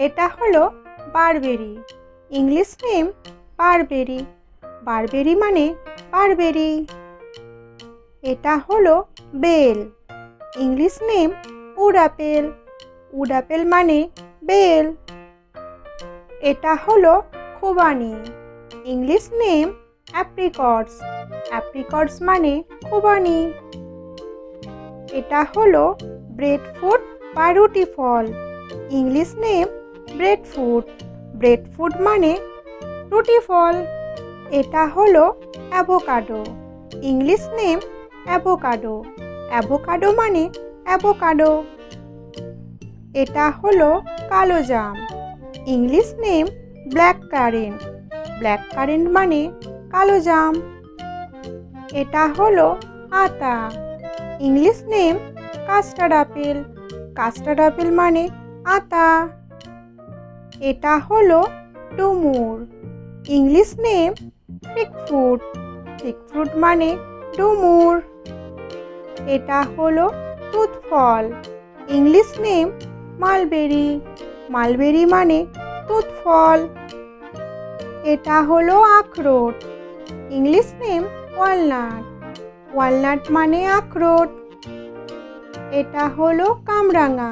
এটা হলো barberry. English name barberry. Barberry মানে বারবেরি। এটা হলো বেল। English name wood apple. Wood apple মানে বেল। এটা হলো খুবানি। English name অ্যাপ্রিকটস। অ্যাপ্রিকটস মানে খুবানি। এটা হলো ব্রেডফ্রুট বা রুটি ফল। English name ব্রেডফ্রুট। ব্রেডফ্রুট মানে রুটি ফল। এটা হলো avocado. English name avocado. Avocado মানে অ্যাভোকাডো। এটা হলো কালো জাম। English name black currant. Black currant মানে কালো জাম। এটা হলো আতা। English name custard apple. Custard apple মানে আতা। এটা হলো ডুমুর। English name fig fruit. Fig fruit মানে ডুমুর। এটা হলো তুত ফল। English name mulberry. মালবেরি মানে তুত ফল। এটা হলো আখরোট। English name walnut. ওয়ালনাট মানে আখরোট। এটা হলো কামরাঙা।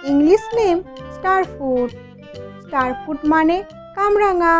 English name star fruit. Star fruit মানে কামরাঙা।